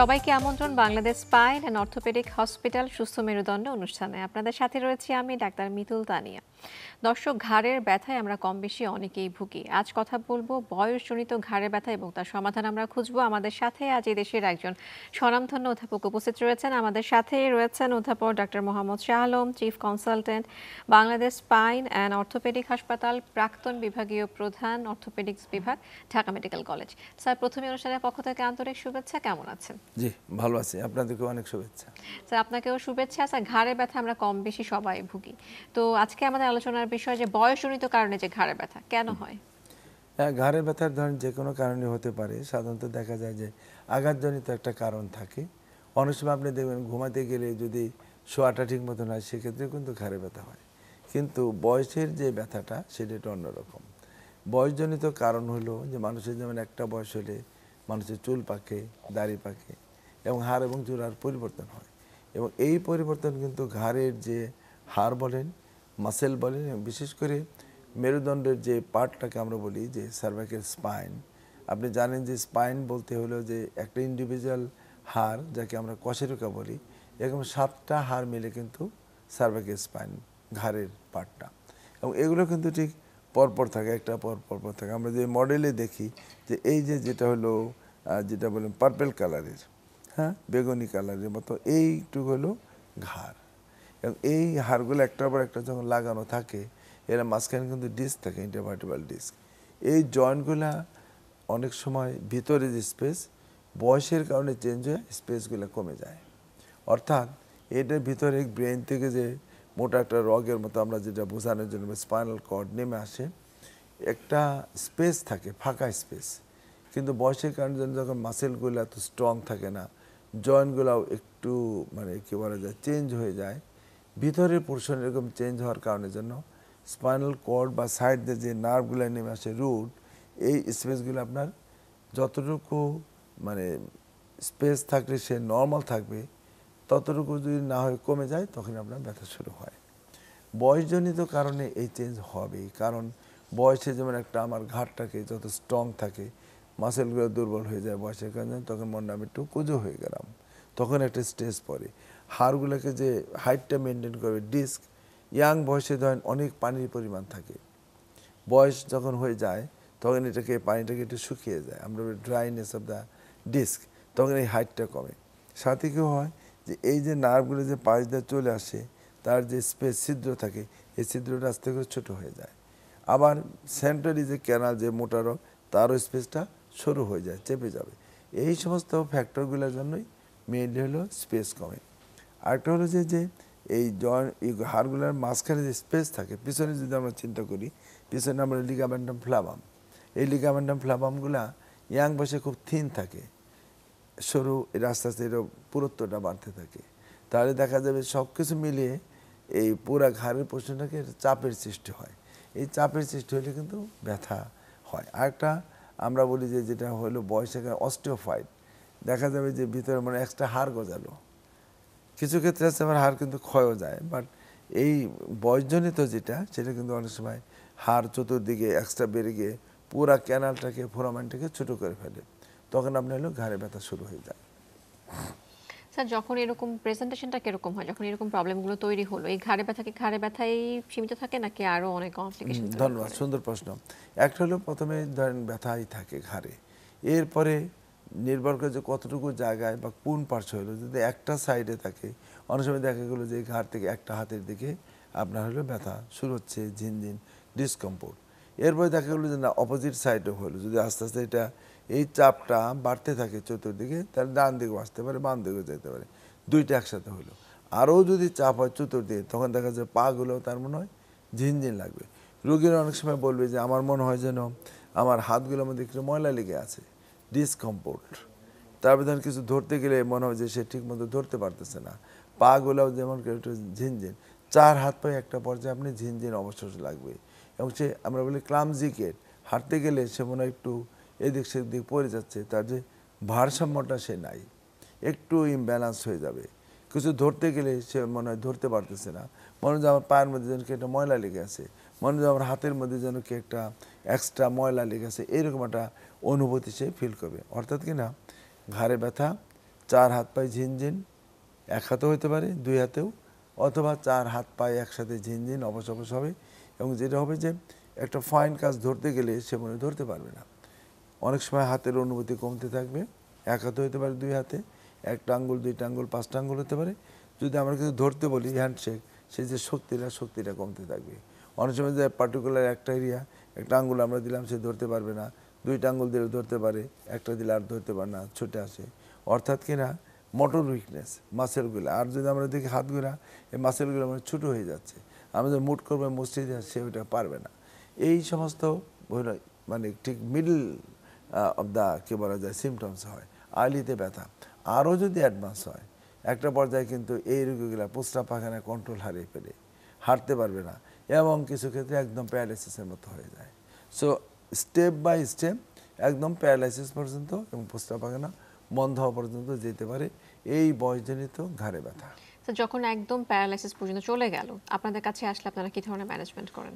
সবাইকে আমন্ত্রণ Bangladesh spine and orthopaedic hospital সুস্থ মেরুদণ্ড অনুষ্ঠানে। আপনাদের সাথে রয়েছি আমি ডাক্তার মিতুল তানিয়া। দর্শক, ঘাড়ের ব্যথায় আমরা কম বেশি অনেকেই ভুগি। আজ কথা বলবো বয়সজনিত ঘাড়ের ব্যথা এবং তার সমাধান আমরা খুঁজবো। আমাদের সাথে আজ এই দেশের একজন স্বনামধন্য অধ্যাপক উপস্থিত রয়েছেন। আমাদের সাথে রয়েছেন অধ্যাপক doctor Mohammad Shah Alam, chief consultant, Bangladesh spine and orthopaedic হাসপাতাল, প্রাক্তন বিভাগীয় প্রধান, অর্থোপেডিক্স বিভাগ, ঢাকা মেডিকেল কলেজ। স্যার, প্রথমে অনুষ্ঠানের পক্ষ থেকে আন্তরিক শুভেচ্ছা। কেমন আছেন? জি, ভালো আছি। আপনাদেরকে অনেক শুভেচ্ছা। স্যার, আপনাকেও শুভেচ্ছা। স্যার, ঘাড়ে ব্যথা আমরা কম বেশি সবাই ভুগি। তো আজকে আমাদের আলোচনার বিষয় যে বয়সজনিত কারণে যে ঘাড়ে ব্যথা কেন হয়। হ্যাঁ, ঘাড়ের ব্যথার ধরেন যে কোনো কারণে হতে পারে। সাধারণত দেখা যায় যে আঘাতজনিত একটা কারণ থাকে। অনেক সময় আপনি দেখবেন ঘুমাতে গেলে যদি শোয়াটা ঠিক মতো হয় সেক্ষেত্রে কিন্তু ঘাড়ে ব্যথা হয়। কিন্তু বয়সের যে ব্যথাটা সেটা একটু অন্যরকম। বয়সজনিত কারণ হলো যে মানুষের যেমন একটা বয়স হলে মানুষের চুল পাকে, দাড়ি পাকে এবং হাড় এবং চূড়ার পরিবর্তন হয়। এবং এই পরিবর্তন কিন্তু ঘাড়ের যে হাড় বলেন, মাসেল বলেন এবং বিশেষ করে মেরুদণ্ডের যে পার্টটাকে আমরা বলি যে সার্ভাইকাল স্পাইন। আপনি জানেন যে স্পাইন বলতে হলো যে একটা ইন্ডিভিজুয়াল হাড় যাকে আমরা কশেরুকা বলি, এরকম 7টা হাড় মিলে কিন্তু সার্ভাইকাল স্পাইন ঘাড়ের পার্টটা। এবং এগুলো কিন্তু ঠিক পরপর থাকে, একটা পরপর থাকে। আমরা যে মডেলে দেখি যে এই যে যেটা হলো যেটা বলেন পার্পেল কালারের, হ্যাঁ, বেগুনি কালারের মতো এইটুকু হলো ঘাড়। এবং এই হাড়গুলো একটার পর একটা যখন লাগানো থাকে এরা মাঝখানে কিন্তু ডিস্ক থাকে, ইন্টারভার্টেব্রাল ডিস্ক। এই জয়েন্টগুলা অনেক সময় ভিতরে যে স্পেস বয়সের কারণে চেঞ্জ হয়ে স্পেসগুলো কমে যায়। অর্থাৎ এটার ভিতরে ব্রেন থেকে যে মোটা একটা রগের মতো আমরা যেটা বোঝানোর জন্য স্পাইনাল কর্ড নেমে আসে, একটা স্পেস থাকে, ফাঁকা স্পেস। কিন্তু বয়সের কারণে যখন মাসেলগুলো এত স্ট্রং থাকে না, জয়েন্টগুলোও একটু মানে কী বলা যায় চেঞ্জ হয়ে যায়। ভিতরের পোর্শন এরকম চেঞ্জ হওয়ার কারণের জন্য স্পাইনাল কর্ড বা সাইড দিয়ে যে নার্ভগুলো নেমে আসে রুট, এই স্পেসগুলো আপনার যতটুকু মানে স্পেস থাকলে সে নর্মাল থাকবে, ততটুকু যদি না হয়ে কমে যায় তখন আপনার ব্যথা শুরু হয়। বয়সজনিত কারণে এই চেঞ্জ হবেই, কারণ বয়সে যেমন একটা আমার ঘাড়টাকে যত স্ট্রং থাকে মাসেলগুলো দুর্বল হয়ে যায় বয়সের কারণে, তখন মনে আমি একটু কুঁজো হয়ে গেলাম, তখন একটা স্ট্রেস পড়ে। হাড়গুলোকে যে হাইটটা মেনটেন করবে ডিস্ক, ইয়াং বয়সে ধরেন অনেক পানির পরিমাণ থাকে, বয়স যখন হয়ে যায় তখন এটাকে পানিটাকে একটু শুকিয়ে যায়, আমরা ড্রাইনেস অফ দ্য ডিস্ক, তখন এই হাইটটা কমে। সাথে কি হয় যে এই যে নার্ভগুলো যে পাশ দিয়ে চলে আসে তার যে স্পেস ছিদ্র থাকে এই ছিদ্রটা আস্তে করে ছোটো হয়ে যায়। আবার সেন্টারি যে ক্যানাল যে মোটা রগ তারও স্পেসটা সরু হয়ে যায়, চেপে যাবে। এই সমস্ত ফ্যাক্টরগুলোর জন্যই মেইনলি হলো স্পেস কমে। আরেকটা হলো যে এই জয়েন্ট এই হাড়গুলোর মাঝখানে যে স্পেস থাকে পিছনে যদি আমরা চিন্তা করি, পিছনে আমরা লিগামেন্টাম ফ্লাবাম, এই লিগামেন্টাম ফ্লাবামগুলা ইয়াং বয়সে খুব থিন থাকে, সরু, এর আস্তে আস্তে এর পুরুত্বটা বাড়তে থাকে। তাহলে দেখা যাবে সব কিছু মিলিয়ে এই পুরা ঘাড়ের পোর্শনটাকে চাপের সৃষ্টি হয়। এই চাপের সৃষ্টি হলে কিন্তু ব্যথা হয়। আরেকটা আমরা বলি যে যেটা হলো বয়সে অস্টিওফাইট, দেখা যাবে যে ভিতরে মানে এক্সট্রা হাড় গজালো, কিছু ক্ষেত্রে আছে আমার হাড় কিন্তু ক্ষয়ও যায়, বাট এই বয়সজনিত যেটা সেটা কিন্তু অনেক সময় হাড় চতুর্দিকে এক্সট্রা বেড়ে গিয়ে পুরা ক্যানালটাকে ফোরামেনটাকে ছোটো করে ফেলে, তখন আপনার হলো ঘাড়ে ব্যথা শুরু হয়ে যায়। স্যার, যখন এরকম প্রেজেন্টেশনটা কিরকম হয়, যখন এরকম প্রবলেমগুলো তৈরি হলো, এই ঘাড়ে ব্যথা কি ঘাড়ে ব্যথায় সীমিত থাকে নাকি আরো অনেক কমপ্লিকেশন তৈরি ধন্যবাদ, করে? সুন্দর প্রশ্ন। একটা হলো প্রথমে ধরেন ব্যথাই থাকে ঘাড়ে, এরপরে নির্ভর করে যে কতটুকু জায়গায় বা কোন পার্শ্ব হলো, যদি একটা সাইডে থাকে অনেক সময় দেখা গেলো যে ঘাড় থেকে একটা হাতের দিকে আপনার হলো ব্যথা শুরু হচ্ছে, ঝিনঝিন ডিসকমফোর্ট। এরপরে দেখা গেলো যে না অপোজিট সাইডও হলো, যদি আস্তে আস্তে এটা এই চাপটা বাড়তে থাকে চতুর্দিকে, তাহলে ডান দিকেও আসতে পারে, বাম দিকেও যেতে পারে, দুইটা একসাথে হলো। আরও যদি চাপ হয় চতুর্দিকে তখন দেখা যায় পাগুলোও তার মনে হয় ঝিনঝিন লাগবে। রোগীরা অনেক সময় বলবে যে আমার মনে হয় যেন আমার হাতগুলোর মধ্যে একটু ময়লা লেগে আছে, ডিসকমফোর্ট। তারপর ধরেন কিছু ধরতে গেলে মনে হয় যে সে ঠিক মতো ধরতে পারতেছে না, পাগুলোও যেমন একটু ঝিনঝিন, 4 হাত পায়ে একটা পর্যায়ে আপনি ঝিনঝিন অবশ্যই লাগবে। এবং সে আমরা বলি ক্লামজি গেট, হাঁটতে গেলে সে মনে হয় একটু এদিক সেদিক পড়ে যাচ্ছে, তার যে ভারসাম্যটা সে নাই, একটু ইমব্যালেন্স হয়ে যাবে। কিছু ধরতে গেলে সে মনে হয় ধরতে পারতেছে না, মনে হয় আমার পায়ের মধ্যে যেন কি একটা ময়লা লেগে আছে, মনে হয় আমার হাতের মধ্যে যেন কি একটা এক্সট্রা ময়লা লেগে আছে, এরকম একটা অনুভূতি সে ফিল করবে। অর্থাৎ কি না ঘাড়ে ব্যথা 4 হাত পায়ে ঝিনঝিন, এক হাতেও হতে পারে, 2 হাতেও, অথবা 4 হাত পায়ে একসাথে ঝিনঝিন অবশ অবশ হবে। এবং যেটা হবে যে একটা ফাইন কাজ ধরতে গেলে সে মনে ধরতে পারবে না। অনেক সময় হাতের অনুভূতি কমতে থাকবে, এক হাতে হতে পারে, 2 হাতে, একটা আঙ্গুল, 2টা আঙ্গুল, 5টা আঙ্গুল হতে পারে। যদি আমরা কিছু ধরতে বলি হ্যান্ডশেক, সেই যে শক্তিটা কমতে থাকবে। অনেক সময় যে পার্টিকুলার একটা এরিয়া, একটা আঙ্গুল আমরা দিলাম সে ধরতে পারবে না, 2টা আঙ্গুল দিলে ধরতে পারে, একটা দিলে আর ধরতে পারে না, ছুটে আসে। অর্থাৎ কিনা মোটর উইকনেস, মাসেলগুলো। আর যদি আমরা দেখি হাতগুলা, এই মাসেলগুলো মানে ছোটো হয়ে যাচ্ছে, আমাদের মুট করবে মসজিদ, সে ওইটা পারবে না। এই সমস্ত মানে ঠিক মিডল অফ দ্য কী বলা যায় সিমটমস হয়, আর্লিতে ব্যথা। আরও যদি অ্যাডভান্স হয়, একটা পর্যায়ে কিন্তু এই রোগীগুলো প্রস্রাব পায়খানা কন্ট্রোল হারিয়ে ফেলে, হাঁটতে পারবে না, এবং কিছু ক্ষেত্রে একদম প্যারালাইসিসের মতো হয়ে যায়। সো স্টেপ বাই স্টেপ একদম প্যারালাইসিস পর্যন্ত এবং প্রস্রাব পায়খানা বন্ধ হওয়া পর্যন্ত যেতে পারে এই বয়সজনিত ঘাড়ে ব্যথা। তো যখন একদম প্যারালাইসিস পর্যন্ত চলে গেল, আপনাদের কাছে আসলে আপনারা কি ধরনের ম্যানেজমেন্ট করেন?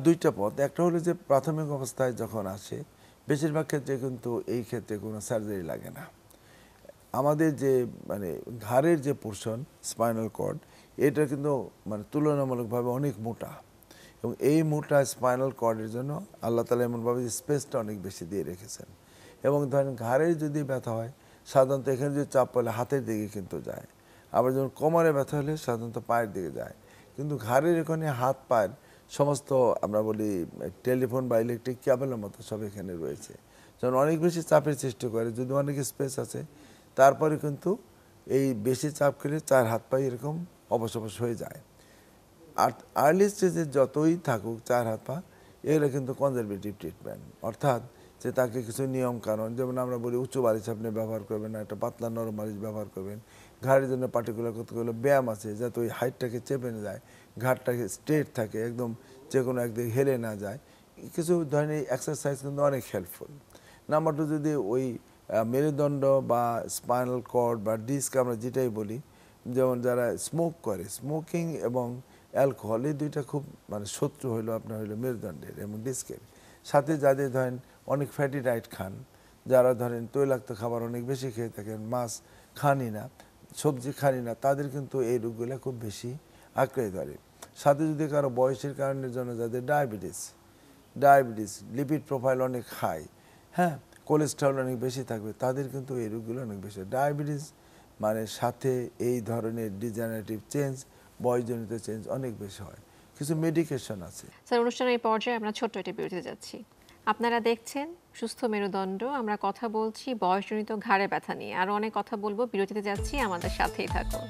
2টা পথ। একটা হলো যে প্রাথমিক অবস্থায় যখন আসে, বেশিরভাগ ক্ষেত্রে কিন্তু এই ক্ষেত্রে কোনো সার্জারি লাগে না। আমাদের যে মানে ঘাড়ের যে পোর্শন, স্পাইনাল কর্ড, এটা কিন্তু মানে তুলনামূলকভাবে অনেক মোটা, এবং এই মোটা স্পাইনাল কর্ডের জন্য আল্লাহ তাআলা এমনভাবে স্পেসটা অনেক বেশি দিয়ে রেখেছেন। এবং ধরেন ঘাড়ের যদি ব্যথা হয়, সাধারণত এখানে যদি চাপ পড়লে হাতের দিকে কিন্তু যায়, আবার যখন কোমরে ব্যথা হলে সাধারণত পায়ের দিকে যায়। কিন্তু ঘাড়ের এখানে হাত পায়ের সমস্ত আমরা বলি টেলিফোন বা ইলেকট্রিক কেবলের মতো সব এখানে রয়েছে, যখন অনেক বেশি চাপের সৃষ্টি করে, যদি অনেক স্পেস আছে, তারপরে কিন্তু এই বেশি চাপ খেলে 4 হাত পায়ে এরকম অবশ অবশ হয়ে যায়। আর আর্লি স্টেজে যতই থাকুক 4 হাত পা, এগুলো কিন্তু কনজারভেটিভ ট্রিটমেন্ট। অর্থাৎ যে তাকে কিছু নিয়ম কানুন, যেমন আমরা বলি উঁচু বালিশ আপনি ব্যবহার করবেন না, একটা পাতলা নরম বালিশ ব্যবহার করবেন। ঘাড়ের জন্য পার্টিকুলার কতগুলো ব্যায়াম আছে যাতে ওই হাইটটাকে চেপে না যায়, ঘাড়টাকে স্ট্রেট থাকে, একদম যে কোনো একদিকে হেলে না যায়। কিছু ধরনের এক্সারসাইজ কিন্তু অনেক হেল্পফুল। নাম্বার 2, যদি ওই মেরুদণ্ড বা স্পাইনাল কর্ড বা ডিস্ক আমরা যেটাই বলি, যেমন যারা স্মোক করে, স্মোকিং এবং অ্যালকোহল, এই 2টা খুব মানে শত্রু হইলো আপনার হইলো মেরুদণ্ডের এবং ডিস্কের। সাথে যাদের ধরেন অনেক ফ্যাটি ডায়েট খান, যারা ধরেন তৈলাক্ত খাবার অনেক বেশি খেয়ে থাকেন, মাছ খানি না, সবজি খানি না, তাদের কিন্তু এই রোগগুলো খুব বেশি আঁকড়ে ধরে। সাথে যদি কারো বয়সের কারণের জন্য যাদের ডায়াবেটিস, লিপিড প্রোফাইল অনেক হাই, হ্যাঁ, কোলেস্টেরল অনেক বেশি থাকবে, তাদের কিন্তু এই রোগগুলো অনেক বেশি। ডায়াবেটিস মানে সাথে এই ধরনের ডিজেনারেটিভ চেঞ্জ, বয়সজনিত চেঞ্জ অনেক বেশি হয়। কিছু মেডিকেশন আছে। স্যার, অনুষ্ঠানের এই পর্যায়ে আমরা ছোট্ট একটি বিরতিতে যাচ্ছি। আপনারা দেখছেন সুস্থ মেরুদণ্ড। আমরা কথা বলছি বয়সজনিত ঘাড়ে ব্যথা নিয়ে। আরও অনেক কথা বলবো, বিরতিতে যাচ্ছি, আমাদের সাথেই থাকুন।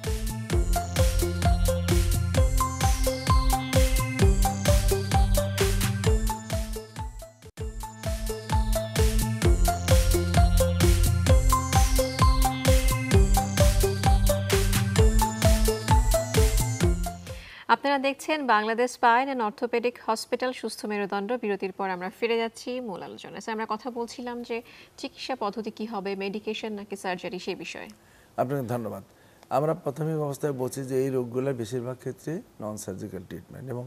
আপনারা দেখছেন Bangladesh spine and orthopaedic hospital সুস্থ মেরুদণ্ড। বিরতির পর আমরা ফিরে যাচ্ছি মূল আলোচনায়। স্যার, আমরা কথা বলছিলাম যে চিকিৎসা পদ্ধতি কি হবে, মেডিকেশন নাকি সার্জারি, সেই বিষয়ে। আপনাকে ধন্যবাদ। আমরা প্রাথমিক অবস্থায় বলছি যে এই রোগগুলোর বেশিরভাগ ক্ষেত্রে নন সার্জিক্যাল ট্রিটমেন্ট, এবং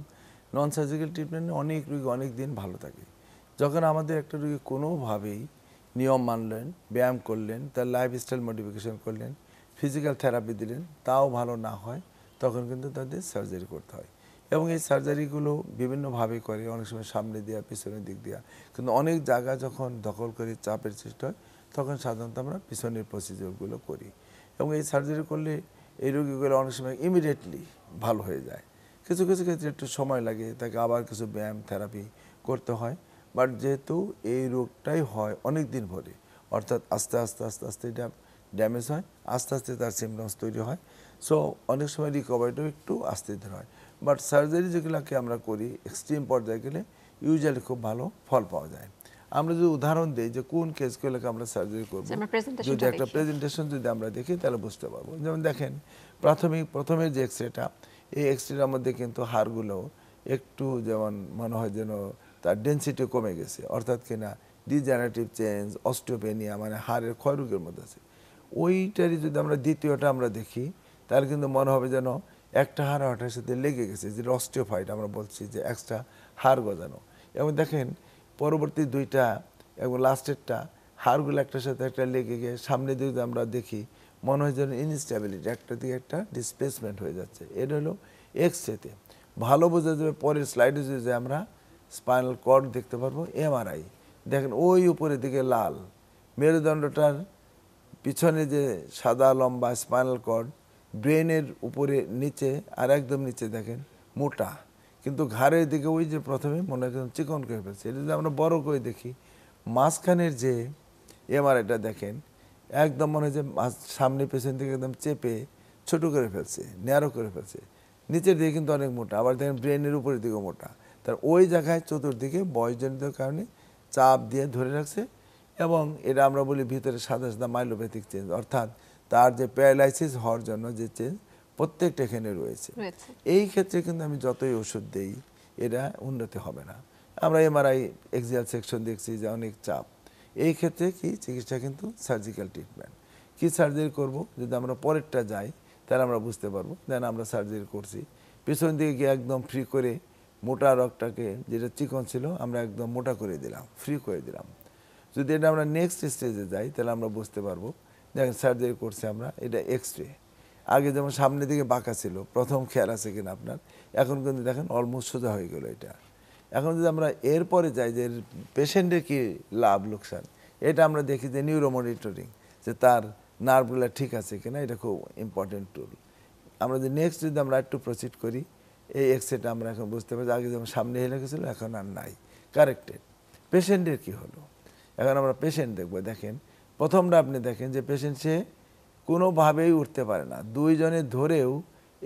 নন সার্জিক্যাল ট্রিটমেন্টে অনেক রোগী অনেক দিন ভালো থাকে। যখন আমাদের একটা রোগী কোনোভাবেই নিয়ম মানলেন, ব্যায়াম করলেন, তার লাইফস্টাইল মডিফিকেশন করলেন, ফিজিক্যাল থেরাপি দিলেন, তাও ভালো না হয়, তখন কিন্তু তাদের সার্জারি করতে হয়। এবং এই সার্জারিগুলো বিভিন্নভাবে করে, অনেক সময় সামনে দেওয়া, পিছনের দিক দেওয়া, কিন্তু অনেক জায়গা যখন দখল করে চাপের সৃষ্টি হয়, তখন সাধারণত আমরা পিছনের প্রসিডিওরগুলো করি। এবং এই সার্জারি করলে এই রোগীগুলো অনেক সময় ইমিডিয়েটলি ভালো হয়ে যায়। কিছু কিছু ক্ষেত্রে একটু সময় লাগে, তাকে আবার কিছু ব্যায়াম থেরাপি করতে হয়। বাট যেহেতু এই রোগটাই হয় অনেক দিন ধরে, অর্থাৎ আস্তে আস্তে আস্তে আস্তে এটা ড্যামেজ হয়, আস্তে আস্তে তার সিমটমস তৈরি হয়। সো অনেক সময় রিকভারিটাও একটু আস্তে ধীরে হয়। বাট সার্জারি যেগুলোকে আমরা করি এক্সট্রিম পর্যায়ে গেলে ইউজুয়ালি খুব ভালো ফল পাওয়া যায়। আমরা যদি উদাহরণ দিই যে কোন কেসগুলোকে আমরা সার্জারি করবো, যদি একটা প্রেজেন্টেশন যদি আমরা দেখি তাহলে বুঝতে পারবো। যেমন দেখেন, প্রথমের যে এক্সরেটা, এই এক্সরেটার মধ্যে কিন্তু হাড়গুলো একটু যেমন মনে হয় যেন তার ডেন্সিটি কমে গেছে, অর্থাৎ কিনা ডিজেনারেটিভ চেঞ্জ, অস্টিওপেনিয়া মানে হাড়ের ক্ষয়রোগের মধ্যে আছে। ওইটারই যদি আমরা দ্বিতীয়টা আমরা দেখি, তাহলে কিন্তু মনে হবে যেন একটা হাড় ওটার সাথে লেগে গেছে, যে অস্টিওফাইড আমরা বলছি, যে এক্সট্রা হাড় গজানো। এবং দেখেন পরবর্তী দুইটা এবং লাস্টেরটা হাড়গুলো একটার সাথে একটা লেগে গিয়ে সামনে যদি আমরা দেখি, মনে হয় যেন ইনস্টেবিলিটি, একটা দিকে একটা ডিসপ্লেসমেন্ট হয়ে যাচ্ছে। এটা হলো এক্স-রেতে। ভালো বোঝা যাবে পরের স্লাইডে যে আমরা স্পাইনাল কর্ড দেখতে পারবো। এমআরআই দেখেন ওই উপরের দিকে লাল, মেরুদণ্ডটার পিছনে যে সাদা লম্বা স্পাইনাল কর্ড, ব্রেনের উপরে নিচে আর একদম নিচে দেখেন মোটা, কিন্তু ঘাড়ের দিকে ওই যে প্রথমে মনে হয় চিকন করে ফেলছে। এটা যদি আমরা বড় করে দেখি, মাঝখানের যে এমআরআইটা দেখেন একদম মনে হয় যে সামনে পেছন থেকে একদম চেপে ছোট করে ফেলছে, ন্যারো করে ফেলছে। নিচের দিকে কিন্তু অনেক মোটা, আবার দেখেন ব্রেনের উপরের দিকেও মোটা। তার ওই জায়গায় চতুর্দিকে বয়সজনিত কারণে চাপ দিয়ে ধরে রাখছে, এবং এটা আমরা বলি ভিতরে সাদা সাদা মাইলোপ্যাথিক চেঞ্জ, অর্থাৎ তার যে প্যারালাইসিস হওয়ার জন্য যে চেঞ্জ প্রত্যেকটা এখানে রয়েছে। এই ক্ষেত্রে কিন্তু আমি যতই ওষুধ দেই এটা উন্নতি হবে না। আমরা এমআরআই এক্সিয়াল সেকশন দেখছি যে অনেক চাপ। এই ক্ষেত্রে কি চিকিৎসা কিন্তু সার্জিক্যাল ট্রিটমেন্ট। কি সার্জারি করব যদি আমরা পরেরটা যাই তাহলে আমরা বুঝতে পারবো। দেন আমরা সার্জারি করছি, পিছন দিকে গিয়ে একদম ফ্রি করে মোটা রগটাকে যেটা চিকন ছিল আমরা একদম মোটা করে দিলাম, ফ্রি করে দিলাম। যদি এটা আমরা নেক্সট স্টেজে যাই তাহলে আমরা বুঝতে পারবো। দেখেন সার্জারি করছি আমরা, এটা এক্স-রে। আগে যেমন সামনের দিকে বাঁকা ছিল, প্রথম খেয়াল আছে কিনা আপনার, এখন কিন্তু দেখেন অলমোস্ট সোজা হয়ে গেল এটা। এখন যদি আমরা এরপরে যাই যে পেশেন্টের কি লাভ লোকসান, এটা আমরা দেখি যে নিউরো মনিটরিং, যে তার নার্ভগুলো ঠিক আছে কিনা, এটা খুব ইম্পর্টেন্ট টুল। আমরা যে নেক্সট যদি আমরা একটু প্রসিড করি, এই এক্স-রেটা আমরা এখন বুঝতে পারি আগে যেমন সামনে হেলে গেছিলো এখন আর নাই, কারেক্টেড। পেশেন্টের কি হলো, এখন আমরা পেশেন্ট দেখবো। দেখেন প্রথমটা আপনি দেখেন যে পেশেন্ট সে কোনোভাবেই উঠতে পারে না, দুইজনে ধরেও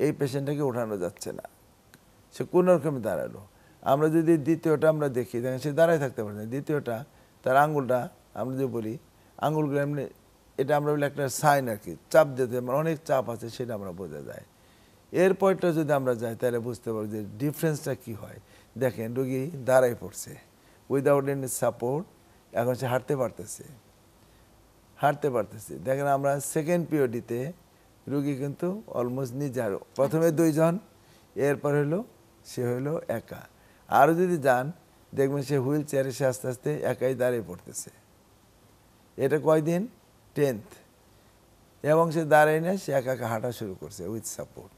এই পেশেন্টটাকে ওঠানো যাচ্ছে না, সে কোনো রকমে দাঁড়ালো। আমরা যদি দ্বিতীয়টা আমরা দেখি, দেখেন সে দাঁড়ায় থাকতে পারে না। দ্বিতীয়টা তার আঙুলটা আমরা যদি বলি আঙুলগুলো এমনি, এটা আমরা বলি একটা সাইন আর কি, চাপ দিতে অনেক চাপ আছে সেটা আমরা বোঝা যায়। এরপরটা যদি আমরা যাই তাহলে বুঝতে পারবো যে ডিফারেন্সটা কি হয়। দেখেন রোগী দাঁড়ায় পড়ছে উইদাউট এনি সাপোর্ট, এখন সে হাঁটতে পারতেছে। দেখেন আমরা সেকেন্ড পিরিয়ডিতে রোগী কিন্তু অলমোস্ট নিজে, প্রথমে দুইজন, এরপর হলো সে হলো একা। আরও যদি যান দেখবেন সে হুইল চেয়ারে সে আস্তে আস্তে একাই দাঁড়িয়ে পড়তেছে। এটা কয়দিন, 10th, এবং সে দাঁড়ায় না, সে একা একা হাঁটা শুরু করছে উইথ সাপোর্ট।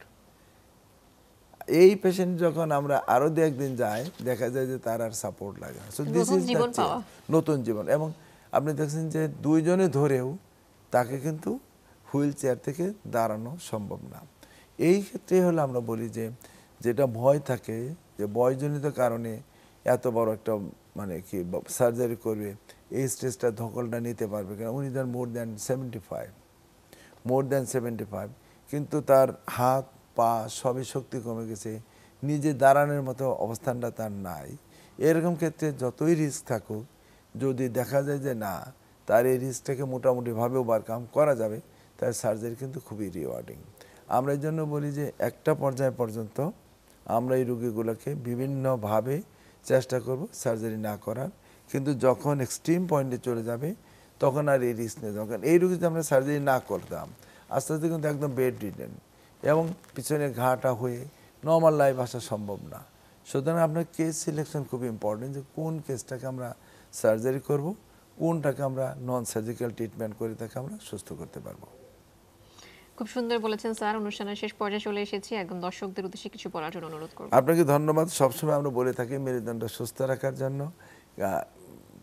এই পেশেন্ট যখন আমরা আরও দু একদিন যাই দেখা যায় যে তার আর সাপোর্ট লাগে না। সো দিস ইজ নতুন জীবন। এবং আপনি দেখছেন যে দুইজনে ধরেও তাকে কিন্তু হুইল চেয়ার থেকে দাঁড়ানো সম্ভব না। এই ক্ষেত্রে হলো আমরা বলি যে যেটা ভয় থাকে যে বয়সজনিত কারণে এত বড় একটা মানে কি সার্জারি করবে, এই স্টেজটা ধকলটা নিতে পারবে কিনা। উনি দেন মোর দ্যান 75, কিন্তু তার হাত পা সবই শক্তি কমে গেছে, নিজে দাঁড়ানোর মতো অবস্থানটা তার নাই। এরকম ক্ষেত্রে যতই রিস্ক থাকুক, যদি দেখা যায় যে না তার এই রিস্কটাকে মোটামুটিভাবে ওভারকাম করা যাবে, তার সার্জারি কিন্তু খুবই রিওয়ার্ডিং। আমরা এই জন্য বলি যে একটা পর্যায় পর্যন্ত আমরা এই রোগীগুলোকে বিভিন্নভাবে চেষ্টা করব সার্জারি না করার, কিন্তু যখন এক্সট্রিম পয়েন্টে চলে যাবে তখন আর এই রিস্ক নেই। যখন এই রোগী যদি আমরা সার্জারি না করতাম আস্তে আস্তে কিন্তু একদম বেড রিডেন এবং পিছনে ঘাটা হয়ে নর্মাল লাইফ আসা সম্ভব না। সুতরাং আপনার কেস সিলেকশন খুব ইম্পর্টেন্ট, যে কোন কেসটাকে আমরা সার্জারি করব, কোনটাকে আমরা নন সার্জিক্যাল ট্রিটমেন্ট করে তাকে আমরা সুস্থ করতে পারবো। খুব সুন্দর বলেছেন স্যার। অনুষ্ঠানের শেষ পর্যায়ে চলে এসেছি, একদম দর্শকদের উদ্দেশ্যে কিছু বলার জন্য অনুরোধ করব। আপনাকে ধন্যবাদ। সবসময় আমরা বলে থাকি মেরুদণ্ড সুস্থ রাখার জন্য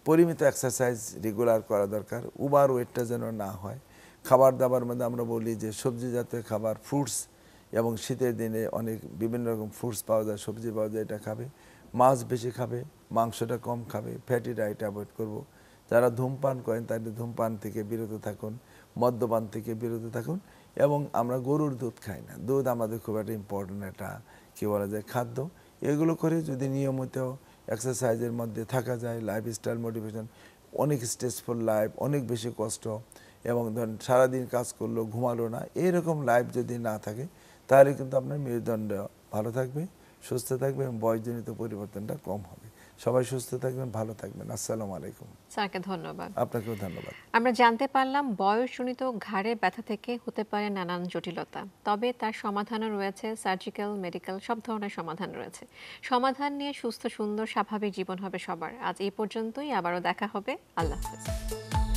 পরিমিত এক্সারসাইজ রেগুলার করা দরকার, ওভার ওয়েটটা যেন না হয়। খাবার দাবার মধ্যে আমরা বলি যে সবজি জাতীয় খাবার, ফ্রুটস, এবং শীতের দিনে অনেক বিভিন্ন রকম ফ্রুটস পাওয়া যায়, সবজি পাওয়া যায়, এটা খাবে। মাছ বেশি খাবে, মাংসটা কম খাবে, ফ্যাটি ডায়েট অ্যাভয়েড করব। যারা ধূমপান করেন তাদের ধূমপান থেকে বিরত থাকুন, মদ্যপান থেকে বিরত থাকুন, এবং আমরা গরুর দুধ খাই না। দুধ আমাদের খুব একটা ইম্পর্টেন্ট একটা কী বলা যায় খাদ্য। এগুলো করে যদি নিয়মিত এক্সারসাইজের মধ্যে থাকা যায়, লাইফস্টাইল মোটিভেশন, অনেক স্ট্রেসফুল লাইফ, অনেক বেশি কষ্ট, এবং ধরেন সারাদিন কাজ করলো ঘুমালো না, এরকম লাইফ যদি না থাকে তাহলে কিন্তু আপনার মেরুদণ্ড ভালো থাকবে, সুস্থ থাকবে, এবং বয়সজনিত পরিবর্তনটা কম হবে। সবাই সুস্থ থাকবেন, ভালো থাকবেন। আসসালামু আলাইকুম। স্যারকে ধন্যবাদ। আপনাকেও ধন্যবাদ। আমরা জানতে পারলাম বয়সজনিত ঘাড়ের ব্যথা থেকে হতে পারে নানান জটিলতা, তবে তার সমাধানও রয়েছে। সার্জিক্যাল, মেডিকেল সব ধরনের সমাধান রয়েছে। সমাধান নিয়ে সুস্থ, সুন্দর, স্বাভাবিক জীবন হবে সবার। আজ এই পর্যন্তই, আবারও দেখা হবে। আল্লাহ হাফেজ।